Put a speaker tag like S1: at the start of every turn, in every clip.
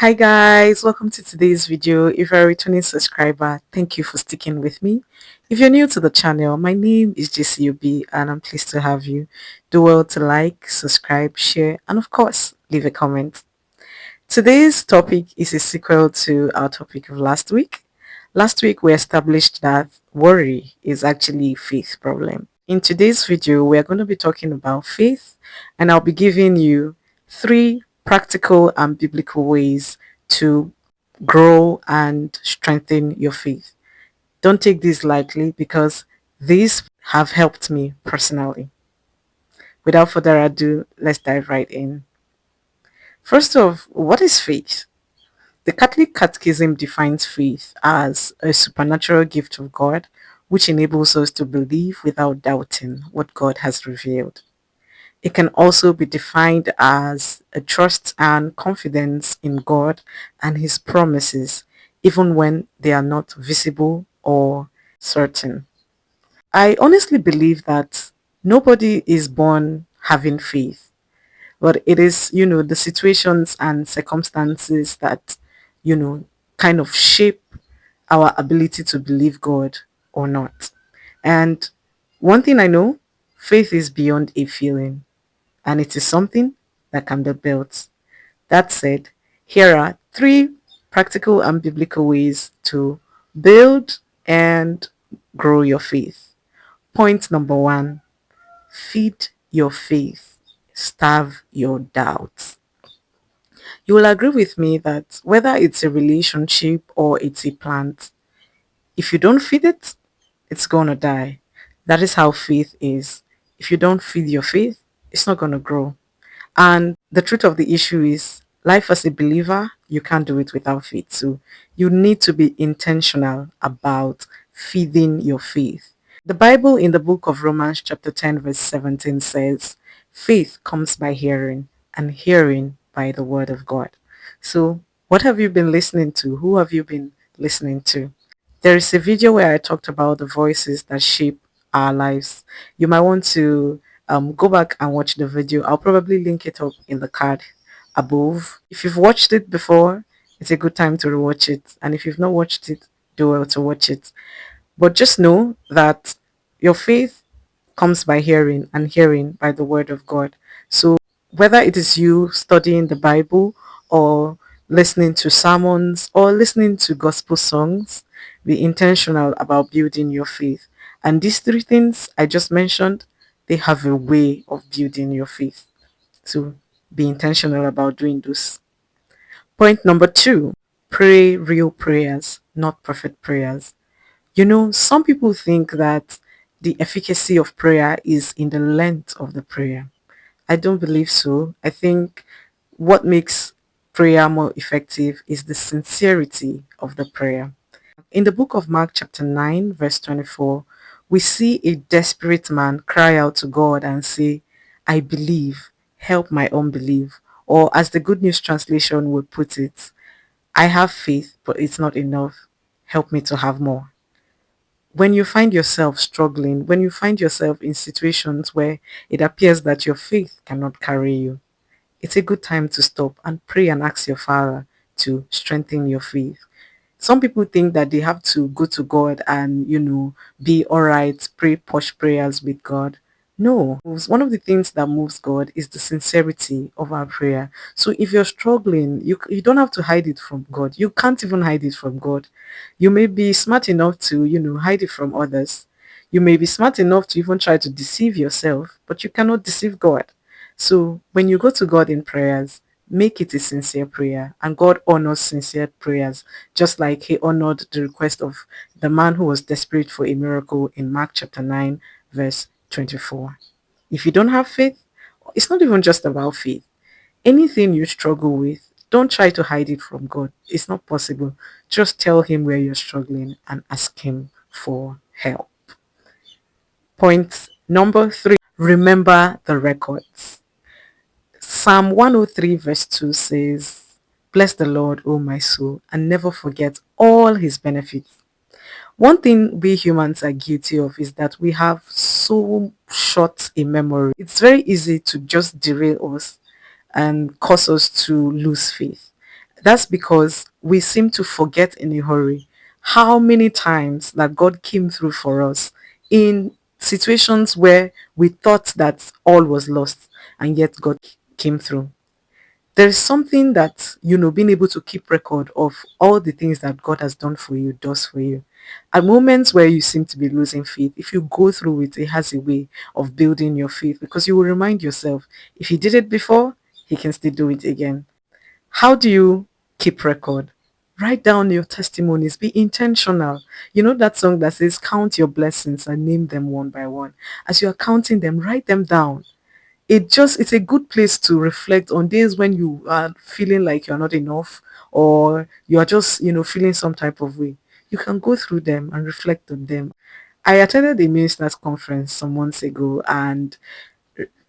S1: Hi guys, welcome to today's video. If you're a returning subscriber, thank you for sticking with me. If you're new to the channel, my name is JCUB and I'm pleased to have you. Do well to like, subscribe, share, and of course, leave a comment. Today's topic is a sequel to our topic of last week. Last week, we established that worry is actually a faith problem. In today's video, we are going to be talking about faith, and I'll be giving you three practical and biblical ways to grow and strengthen your faith. Don't take these lightly because these have helped me personally. Without further ado, let's dive right in. First off, what is faith? The Catholic Catechism defines faith as a supernatural gift of God which enables us to believe without doubting what God has revealed. It can also be defined as a trust and confidence in God and His promises, even when they are not visible or certain. I honestly believe that nobody is born having faith, but it is, the situations and circumstances that, you know, kind of shape our ability to believe God or not. And one thing I know, faith is beyond a feeling and it is something that can be built. That said, here are three practical and biblical ways to build and grow your faith. Point number one, feed your faith, starve your doubts. You will agree with me that whether it's a relationship or it's a plant, if you don't feed it, it's gonna die. That is how faith is. If you don't feed your faith, it's not gonna grow. And the truth of the issue is, life as a believer, you can't do it without faith. So you need to be intentional about feeding your faith. The Bible in the book of Romans, chapter 10, verse 17 says, faith comes by hearing, and hearing by the word of God. So, what have you been listening to? Who have you been listening to? There is a video where I talked about the voices that shape our lives. You might want to go back and watch the video. I'll probably link it up in the card above. If you've watched it before, it's a good time to rewatch it. And if you've not watched it, do well to watch it. But just know that your faith comes by hearing and hearing by the word of God. So whether it is you studying the Bible or listening to sermons or listening to gospel songs, be intentional about building your faith. And these three things I just mentioned, they have a way of building your faith. So be intentional about doing this. Point number two, pray real prayers, not perfect prayers. Some people think that the efficacy of prayer is in the length of the prayer. I don't believe so. I think what makes prayer more effective is the sincerity of the prayer. In the book of Mark, chapter 9, verse 24, we see a desperate man cry out to God and say, I believe, help my unbelief. Or, as the Good News Translation would put it, I have faith, but it's not enough. Help me to have more. When you find yourself struggling, when you find yourself in situations where it appears that your faith cannot carry you, it's a good time to stop and pray and ask your Father to strengthen your faith. Some people think that they have to go to God and, be all right, pray posh prayers with God. No, one of the things that moves God is the sincerity of our prayer. So if you're struggling, you don't have to hide it from God. You can't even hide it from God. You may be smart enough to, hide it from others. You may be smart enough to even try to deceive yourself, but you cannot deceive God. So when you go to God in prayers, make it a sincere prayer, and God honors sincere prayers, just like He honored the request of the man who was desperate for a miracle in Mark chapter 9, verse 24. If you don't have faith, it's not even just about faith. Anything you struggle with, don't try to hide it from God. It's not possible. Just tell Him where you're struggling and ask Him for help. Point number three, remember the records. Psalm 103 verse 2 says, bless the Lord, O my soul, and never forget all His benefits. One thing we humans are guilty of is that we have so short a memory. It's very easy to just derail us and cause us to lose faith. That's because we seem to forget in a hurry how many times that God came through for us in situations where we thought that all was lost, and yet God came through. There is something that, being able to keep record of all the things that God has done for you does for you. At moments where you seem to be losing faith, if you go through it, it has a way of building your faith, because you will remind yourself, if he did it before, he can still do it again. How do you keep record? Write down your testimonies. Be intentional. You know that song that says, count your blessings and name them one by one. As you are counting them, write them down. It's a good place to reflect on days when you are feeling like you're not enough, or you are just, feeling some type of way. You can go through them and reflect on them. I attended a ministers conference some months ago, and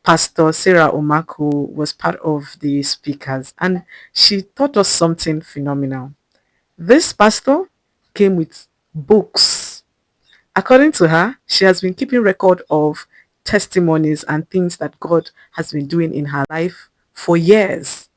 S1: Pastor Sarah Omako was part of the speakers, and she taught us something phenomenal. This pastor came with books. According to her, she has been keeping record of testimonies and things that God has been doing in her life for years.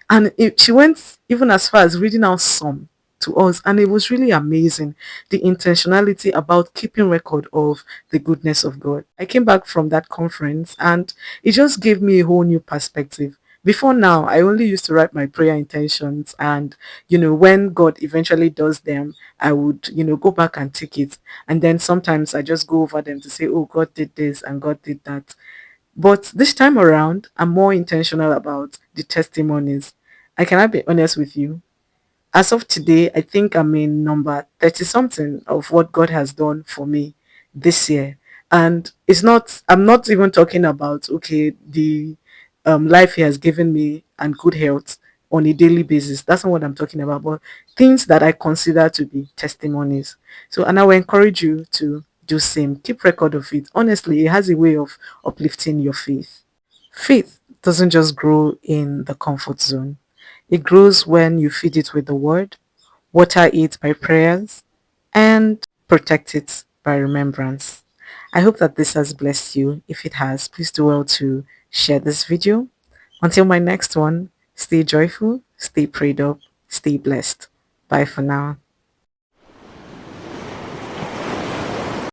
S1: And she went even as far as reading out some to us, and it was really amazing, the intentionality about keeping record of the goodness of God. I came back from that conference, and it just gave me a whole new perspective. Before now, I only used to write my prayer intentions, and when God eventually does them, I would go back and take it, and then sometimes I just go over them to say, oh, God did this and God did that. But this time around, I'm more intentional about the testimonies. I cannot be honest with you. As of today, I think I'm in number 30 something of what God has done for me this year. And I'm not even talking about, okay, the life He has given me and good health on a daily basis. That's not what I'm talking about, but things that I consider to be testimonies. So, and I will encourage you to do same. Keep record of it. Honestly, it has a way of uplifting your faith. Faith doesn't just grow in the comfort zone. It grows when you feed it with the word, water it by prayers, and protect it by remembrance. I hope that this has blessed you. If it has, please do well to share this video. Until my next one, stay joyful, stay prayed up, stay blessed. Bye for now.